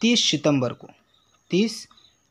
30